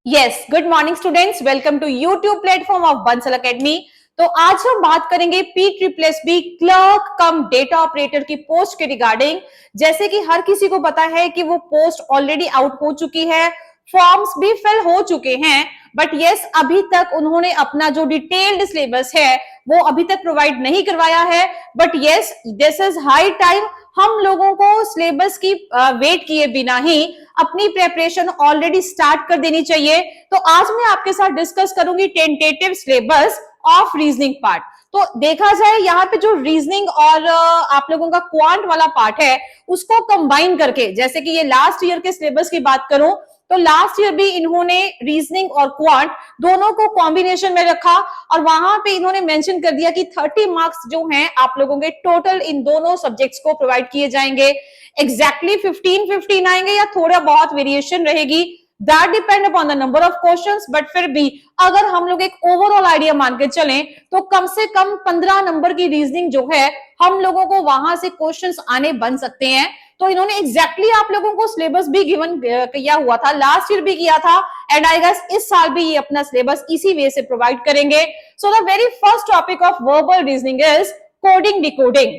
Yes, good morning students, welcome to YouTube platform of Bansal academy. तो आज हम बात करेंगे P-SSB clerk cum data operator की पोस्ट के रिगार्डिंग। जैसे कि हर किसी को पता है कि वो पोस्ट ऑलरेडी आउट हो चुकी है, फॉर्म्स भी फिल हो चुके हैं, बट यस अभी तक उन्होंने अपना जो डिटेल्ड सिलेबस है वो अभी तक प्रोवाइड नहीं करवाया है। But yes, this is high time हम लोगों को सिलेबस की वेट किए बिना ही अपनी प्रेपरेशन ऑलरेडी स्टार्ट कर देनी चाहिए। तो आज मैं आपके साथ डिस्कस करूंगी tentative syllabus of reasoning part. तो देखा जाए यहाँ पे जो रीजनिंग और आप लोगों का क्वांट वाला पार्ट है उसको कंबाइन करके, जैसे कि ये लास्ट ईयर के सिलेबस की बात करूं तो लास्ट ईयर भी इन्होंने रीजनिंग और क्वांट दोनों को कॉम्बिनेशन में रखा और वहां पे इन्होंने मेंशन कर दिया कि 30 मार्क्स जो हैं आप लोगों के टोटल इन दोनों सब्जेक्ट्स को प्रोवाइड किए जाएंगे। एग्जैक्टली 15 आएंगे या थोड़ा बहुत वेरिएशन रहेगी, that depend upon the number of questions. But फिर भी अगर हम लोग एक ओवरऑल आइडिया मान के चलें तो कम से कम 15 नंबर की रीजनिंग जो है हम लोगों को वहां से क्वेश्चंस आने बन सकते हैं। तो इन्होंने एग्जैक्टली आप लोगों को सिलेबस भी गिवन किया हुआ था, लास्ट ईयर भी किया था, एंड आई गेस इस साल भी ये अपना सिलेबस इसी वे से प्रोवाइड करेंगे। So the very first topic of verbal reasoning is coding decoding.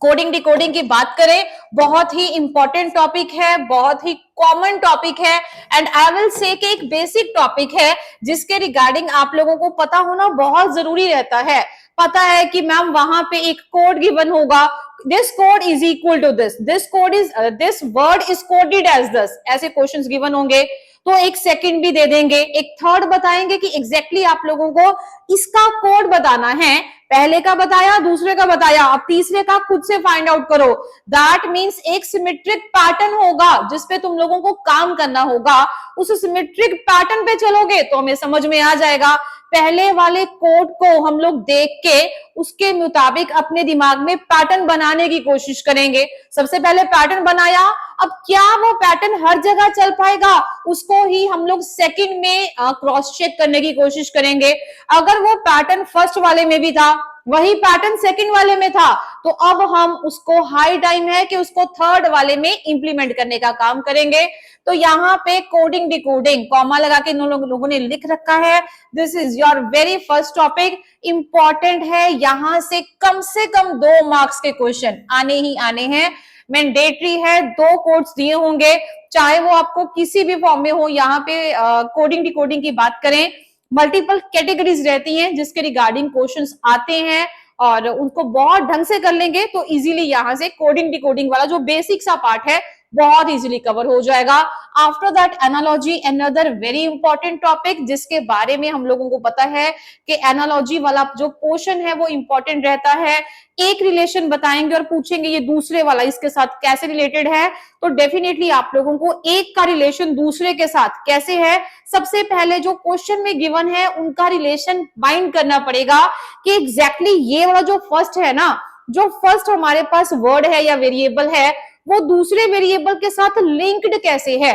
Coding decoding की बात करें, बहुत ही इंपॉर्टेंट टॉपिक है, बहुत ही कॉमन टॉपिक है, एंड आई विल से कि एक बेसिक टॉपिक है जिसके रिगार्डिंग आप लोगों को पता होना बहुत जरूरी रहता है। पता है कि मैम वहां पे एक कोड गिवन होगा, this code is equal to this code is this word is coded as this, ऐसे क्वेश्चंस गिवन होंगे तो एक सेकंड भी दे देंगे, एक थर्ड बताएंगे कि एग्जैक्टली आप लोगों को इसका कोड बताना है। पहले का बताया, दूसरे का बताया, अब तीसरे का खुद से फाइंड आउट करो। दैट मीन्स एक सिमेट्रिक पैटर्न होगा जिसपे तुम लोगों को काम करना होगा। उस सिमेट्रिक पैटर्न पे चलोगे तो हमें समझ में आ जाएगा। पहले वाले कोड को हम लोग देख के उसके मुताबिक अपने दिमाग में पैटर्न बनाने की कोशिश करेंगे। सबसे पहले पैटर्न बनाया, अब क्या वो पैटर्न हर जगह चल पाएगा उसको ही हम लोग सेकंड में क्रॉस चेक करने की कोशिश करेंगे। अगर वो पैटर्न फर्स्ट वाले में भी था, वही पैटर्न सेकंड वाले में था, तो अब हम उसको हाई टाइम है कि उसको थर्ड वाले में इंप्लीमेंट करने का काम करेंगे। तो यहाँ पे कोडिंग डिकोडिंग कॉमा लगा के इन लोगों ने लिख रखा है, this is your very first topic, important है। यहां से कम 2 मार्क्स के क्वेश्चन आने ही आने हैं, मैंडेटरी है। 2 कोड्स दिए होंगे, चाहे वो आपको किसी भी फॉर्म में हो। यहाँ पे कोडिंग डिकोडिंग की बात करें, मल्टीपल कैटेगरीज रहती हैं जिसके रिगार्डिंग क्वेश्चंस आते हैं और उनको बहुत ढंग से कर लेंगे तो इजीली यहां से कोडिंग डिकोडिंग वाला जो बेसिक सा पार्ट है बहुत इजीली कवर हो जाएगा। After that analogy, another very important topic जिसके बारे में हम लोगों को पता है कि एनालॉजी वाला जो पोर्शन है वो इंपॉर्टेंट रहता है। एक रिलेशन बताएंगे और पूछेंगे ये दूसरे वाला इसके साथ कैसे रिलेटेड है, तो डेफिनेटली आप लोगों को एक का रिलेशन दूसरे के साथ कैसे है, सबसे पहले जो क्वेश्चन में गिवन है उनका रिलेशन बाइंड करना पड़ेगा कि एग्जैक्टली ये वाला जो फर्स्ट है ना, जो फर्स्ट हमारे पास वर्ड है या वेरिएबल है वो दूसरे वेरिएबल के साथ लिंक्ड कैसे है।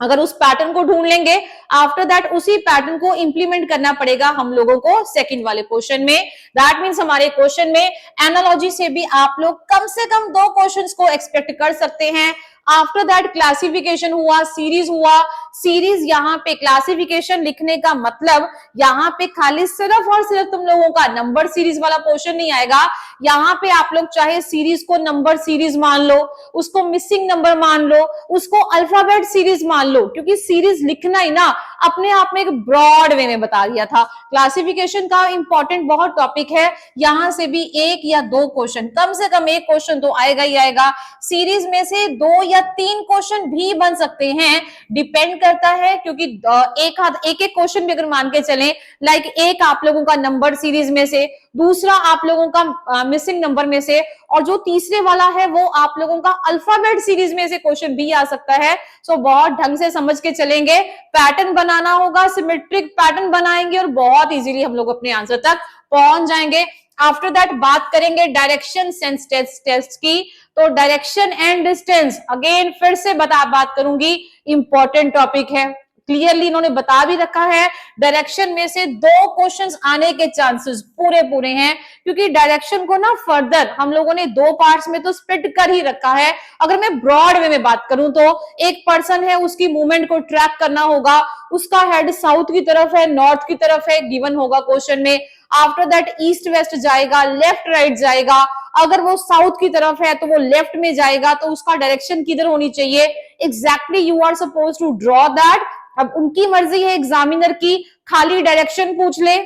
अगर उस पैटर्न को ढूंढ लेंगे, आफ्टर दैट उसी पैटर्न को इंप्लीमेंट करना पड़ेगा हम लोगों को सेकंड वाले क्वेश्चन में। दैट मींस हमारे क्वेश्चन में एनालॉजी से भी आप लोग कम से कम 2 क्वेश्चंस को एक्सपेक्ट कर सकते हैं। आफ्टर दैट क्लासिफिकेशन हुआ, सीरीज हुआ। सीरीज यहाँ पे क्लासिफिकेशन लिखने का मतलब यहाँ पे खाली सिर्फ और सिर्फ तुम लोगों का नंबर सीरीज वाला पोर्शन नहीं आएगा। यहाँ पे आप लोग चाहे सीरीज को नंबर सीरीज मान लो, उसको मिसिंग नंबर मान लो, उसको अल्फाबेट सीरीज मान लो, क्योंकि सीरीज लिखना ही ना अपने आप में एक ब्रॉड वे में बता दिया था। क्लासिफिकेशन का इंपॉर्टेंट बहुत टॉपिक है, यहां से भी 1 या 2 क्वेश्चन, कम से कम 1 क्वेश्चन तो आएगा ही आएगा। सीरीज में से 2 या 3 क्वेश्चन भी बन सकते हैं, डिपेंड करता है, क्योंकि एक क्वेश्चन भी अगर मान के चलें, लाइक एक आप लोगों का नंबर सीरीज में से, दूसरा आप लोगों का मिसिंग नंबर में से, और जो तीसरे वाला है वो आप लोगों का अल्फाबेट सीरीज में से क्वेश्चन भी आ सकता है। सो बहुत ढंग से समझ के चलेंगे, पैटर्न बनाना होगा, सिमेट्रिक पैटर्न बनाएंगे और बहुत इजीली हम लोग अपने आंसर तक पहुंच जाएंगे। आफ्टर दैट बात करेंगे डायरेक्शन सेंस टेस्ट की। तो डायरेक्शन एंड डिस्टेंस अगेन फिर से बात करूंगी, इंपॉर्टेंट टॉपिक है। क्लियरली इन्होंने बता भी रखा है, डायरेक्शन में से 2 क्वेश्चंस आने के चांसेस पूरे पूरे हैं, क्योंकि डायरेक्शन को ना फर्दर हम लोगों ने 2 पार्ट्स में तो स्प्लिट कर ही रखा है। अगर मैं ब्रॉड वे में बात करूं तो एक पर्सन है, उसकी मूवमेंट को ट्रैक करना होगा, उसका हेड साउथ की तरफ है, नॉर्थ की तरफ है, गिवन होगा क्वेश्चन में। आफ्टर दैट ईस्ट वेस्ट जाएगा, लेफ्ट राइट जाएगा। अगर वो साउथ की तरफ है तो वो लेफ्ट में जाएगा, तो उसका डायरेक्शन किधर होनी चाहिए, exactly you are suppose to draw that. अब उनकी मर्जी है एग्जामिनर की, खाली डायरेक्शन पूछ ले,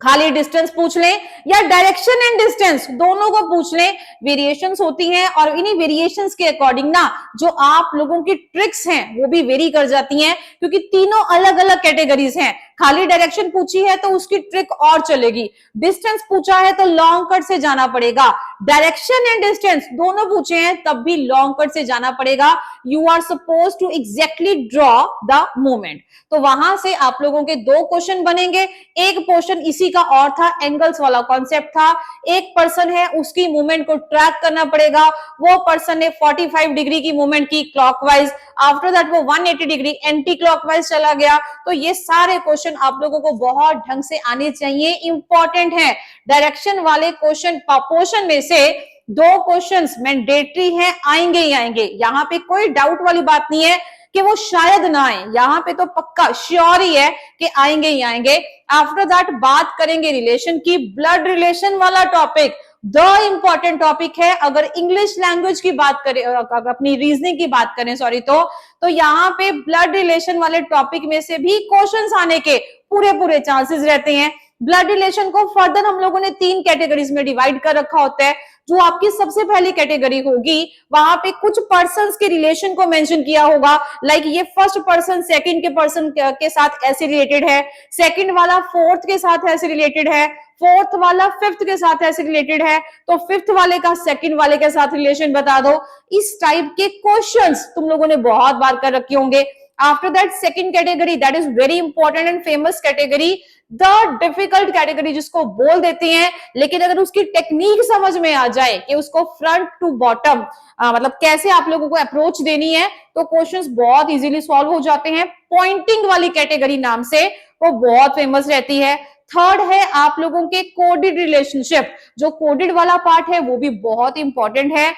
खाली डिस्टेंस पूछ लें, या डायरेक्शन एंड डिस्टेंस दोनों को पूछ लें। वेरिएशंस होती हैं और इन्हीं वेरिएशंस के अकॉर्डिंग ना जो आप लोगों की ट्रिक्स हैं वो भी वेरी कर जाती हैं, क्योंकि तीनों अलग अलग कैटेगरीज हैं। खाली डायरेक्शन पूछी है तो उसकी ट्रिक और चलेगी, डिस्टेंस पूछा है तो लॉन्ग कट से जाना पड़ेगा, डायरेक्शन एंड डिस्टेंस दोनों पूछे हैं तब भी लॉन्ग कट से जाना पड़ेगा। You are suppose to exactly draw the movement. तो वहां से आप लोगों के 2 क्वेश्चन बनेंगे। एक पोर्शन इसी का और था, एंगल्स वाला कॉन्सेप्ट था। एक पर्सन है, उसकी मूवमेंट को ट्रैक करना पड़ेगा, वो पर्सन ने 45 डिग्री की मूवमेंट की क्लॉकवाइज, आफ्टर दैट वो 180 डिग्री एंटी क्लॉकवाइज चला गया। तो ये सारे क्वेश्चन आप लोगों को बहुत ढंग से आने चाहिए, इंपॉर्टेंट है। डायरेक्शन वाले क्वेश्चन पोर्शन में से 2 क्वेश्चंस मैंडेटरी हैं, आएंगे ही आएंगे, यहां पे कोई डाउट वाली बात नहीं है कि वो शायद ना आए, यहां पे तो पक्का श्योर ही है कि आएंगे ही आएंगे। आफ्टर दैट बात करेंगे रिलेशन की, ब्लड रिलेशन वाला टॉपिक द इंपॉर्टेंट टॉपिक है। अगर इंग्लिश लैंग्वेज की बात करें, अपनी रीजनिंग की बात करें सॉरी, तो यहाँ पे ब्लड रिलेशन वाले टॉपिक में से भी क्वेश्चंस आने के पूरे पूरे चांसेस रहते हैं। ब्लड रिलेशन को फर्दर हम लोगों ने 3 कैटेगरीज में डिवाइड कर रखा होता है। जो आपकी सबसे पहली कैटेगरी होगी वहां पे कुछ पर्सन्स के रिलेशन को मेंशन किया होगा, लाइक ये फर्स्ट पर्सन सेकंड के पर्सन के साथ ऐसे रिलेटेड है, सेकंड वाला फोर्थ के साथ ऐसे रिलेटेड है, फोर्थ वाला फिफ्थ के साथ ऐसे रिलेटेड है, तो फिफ्थ वाले का सेकंड वाले के साथ रिलेशन बता दो। इस टाइप के क्वेश्चंस तुम लोगों ने बहुत बार कर रखे होंगे। After that second category, that is very important and famous category, the difficult category जिसको बोल देते हैं, लेकिन अगर उसकी टेक्निक समझ में आ जाए कि उसको फ्रंट टू बॉटम मतलब कैसे आप लोगों को अप्रोच देनी है, तो क्वेश्चंस बहुत इजीली सॉल्व हो जाते हैं। पॉइंटिंग वाली कैटेगरी नाम से वो बहुत फेमस रहती है। थर्ड है आप लोगों के कोडेड रिलेशनशिप, जो कोडेड वाला पार्ट है वो भी बहुत इंपॉर्टेंट है।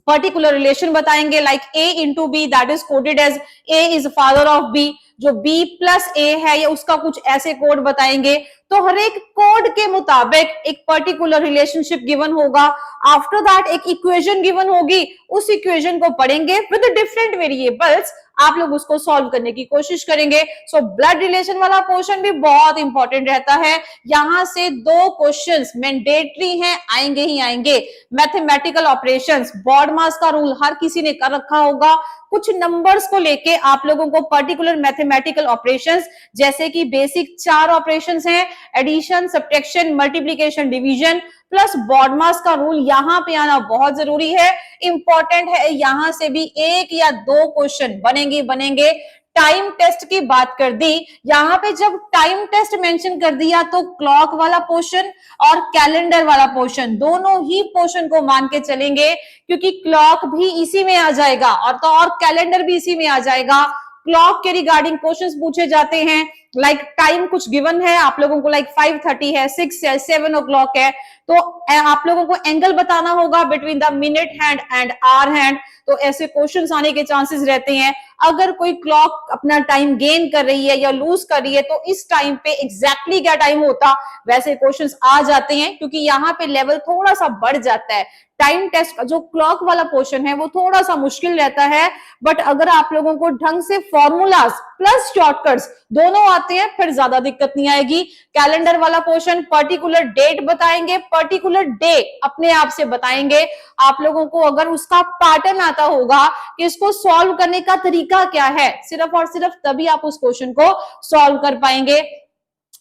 पर्टिकुलर रिलेशन बताएंगे, like A into B, that is coded as A is father of B, जो B प्लस A है या उसका कुछ ऐसे कोड बताएंगे। तो हर एक कोड के मुताबिक एक पर्टिकुलर रिलेशनशिप गिवन होगा। आफ्टर दैट एक इक्वेशन गिवन होगी, उस इक्वेशन को पढ़ेंगे विद डिफरेंट वेरिएबल्स, आप लोग उसको सॉल्व करने की कोशिश करेंगे। सो ब्लड रिलेशन वाला पोर्शन भी बहुत इंपॉर्टेंट रहता है। यहां से 2 क्वेश्चंस मैंडेटरी हैं, आएंगे ही आएंगे। मैथमेटिकल ऑपरेशंस, बॉड मास का रूल हर किसी ने कर रखा होगा। कुछ नंबर्स को लेके आप लोगों को पर्टिकुलर मैथमेटिकल ऑपरेशंस, जैसे कि बेसिक 4 ऑपरेशंस हैं, addition, subtraction, multiplication, division plus BODMAS का रूल, यहां पे आना बहुत जरूरी है, इंपॉर्टेंट है। यहां से भी 1 या 2 क्वेश्चन बनेंगे। टाइम टेस्ट की बात कर दी, यहां पे जब टाइम टेस्ट मेंशन कर दिया तो क्लॉक वाला पोर्शन और कैलेंडर वाला पोर्शन, दोनों ही पोर्शन को मान के चलेंगे, क्योंकि क्लॉक भी इसी में आ जाएगा और कैलेंडर भी इसी में आ जाएगा। क्लॉक के रिगार्डिंग क्वेश्चंस पूछे जाते हैं, लाइक टाइम कुछ गिवन है आप लोगों को, लाइक 5:30 है, 6 है, 7 o'clock है, तो आप लोगों को एंगल बताना होगा between the minute hand and hour hand. तो ऐसे क्वेश्चंस आने के चांसेस रहते हैं। अगर कोई क्लॉक अपना टाइम गेन कर रही है या लूज कर रही है तो इस टाइम पे एग्जैक्टली क्या टाइम होता, वैसे क्वेश्चंस आ जाते हैं, क्योंकि यहाँ पे लेवल थोड़ा सा बढ़ जाता है। टाइम टेस्ट का जो क्लॉक वाला पोर्शन है वो थोड़ा सा मुश्किल रहता है, बट अगर आप लोगों को ढंग से फॉर्मूलाज प्लस शॉर्टकट्स दोनों आते हैं फिर ज्यादा दिक्कत नहीं आएगी। कैलेंडर वाला पोर्शन पर्टिकुलर डेट बताएंगे, पर्टिकुलर डे अपने आप से बताएंगे। आप लोगों को अगर उसका पैटर्न आता होगा कि इसको सॉल्व करने का तरीका क्या है, सिर्फ और सिर्फ तभी आप उस क्वेश्चन को सॉल्व कर पाएंगे।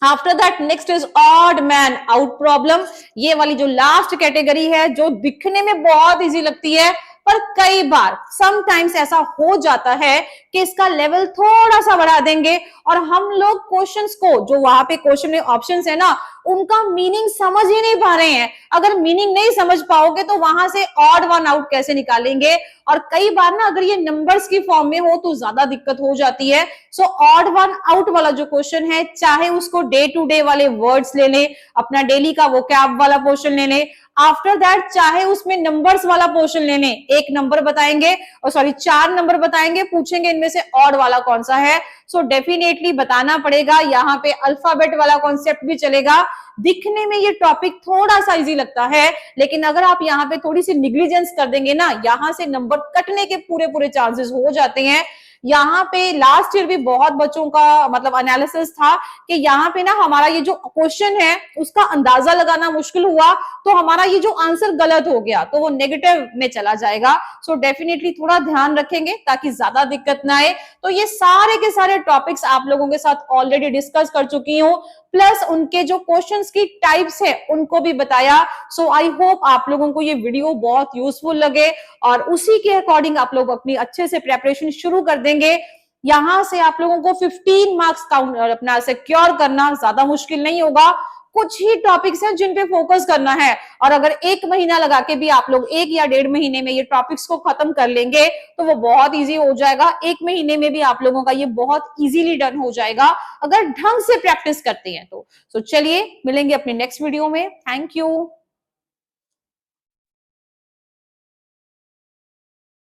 After that next is odd man out problem, ये वाली जो लास्ट कैटेगरी है, जो दिखने में बहुत इजी लगती है, पर कई बार समटाइम्स ऐसा हो जाता है कि इसका लेवल थोड़ा सा बढ़ा देंगे और हम लोग क्वेश्चंस को, जो वहां पे क्वेश्चन में ऑप्शंस है ना, उनका मीनिंग समझ ही नहीं पा रहे हैं। अगर मीनिंग नहीं समझ पाओगे तो वहां से ऑड वन आउट कैसे निकालेंगे? और कई बार ना अगर ये नंबर्स की फॉर्म में हो तो ज्यादा दिक्कत हो जाती है। सो ऑड वन आउट वाला जो क्वेश्चन है, चाहे उसको डे टू डे वाले वर्ड्स ले लें, अपना डेली का वोकैब वाला पोर्शन ले लें, आफ्टर दैट चाहे उसमें नंबर्स वाला पोर्शन लेने, एक नंबर बताएंगे और सॉरी 4 नंबर बताएंगे, पूछेंगे इनमें से ऑड वाला कौन सा है। सो डेफिनेटली बताना पड़ेगा। यहाँ पे अल्फाबेट वाला कॉन्सेप्ट भी चलेगा। दिखने में ये टॉपिक थोड़ा सा इजी लगता है, लेकिन अगर आप यहाँ पे थोड़ी सी निग्लिजेंस कर देंगे ना, यहाँ से नंबर कटने के पूरे पूरे चांसेस हो जाते हैं। यहाँ पे लास्ट ईयर भी बहुत बच्चों का मतलब एनालिसिस था कि यहाँ पे ना हमारा ये जो क्वेश्चन है उसका अंदाजा लगाना मुश्किल हुआ, तो हमारा ये जो आंसर गलत हो गया तो वो नेगेटिव में चला जाएगा। सो डेफिनेटली थोड़ा ध्यान रखेंगे ताकि ज्यादा दिक्कत ना आए। तो ये सारे के सारे टॉपिक्स आप लोगों के साथ ऑलरेडी डिस्कस कर चुकी हूँ, प्लस उनके जो क्वेश्चंस की टाइप्स है उनको भी बताया। सो आई होप आप लोगों को ये वीडियो बहुत यूजफुल लगे और उसी के अकॉर्डिंग आप लोग अपनी अच्छे से प्रिपरेशन शुरू कर देंगे। यहां से आप लोगों को 15 मार्क्स काउंट अपना सिक्योर करना ज्यादा मुश्किल नहीं होगा। कुछ ही टॉपिक्स हैं जिन पे फोकस करना है, और अगर 1 महीना लगा के भी आप लोग 1 या 1.5 महीने में ये टॉपिक्स को खत्म कर लेंगे तो वो बहुत इजी हो जाएगा। 1 महीने में भी आप लोगों का ये बहुत इजीली डन हो जाएगा अगर ढंग से प्रैक्टिस करते हैं तो। चलिए मिलेंगे अपने नेक्स्ट वीडियो में। Thank you.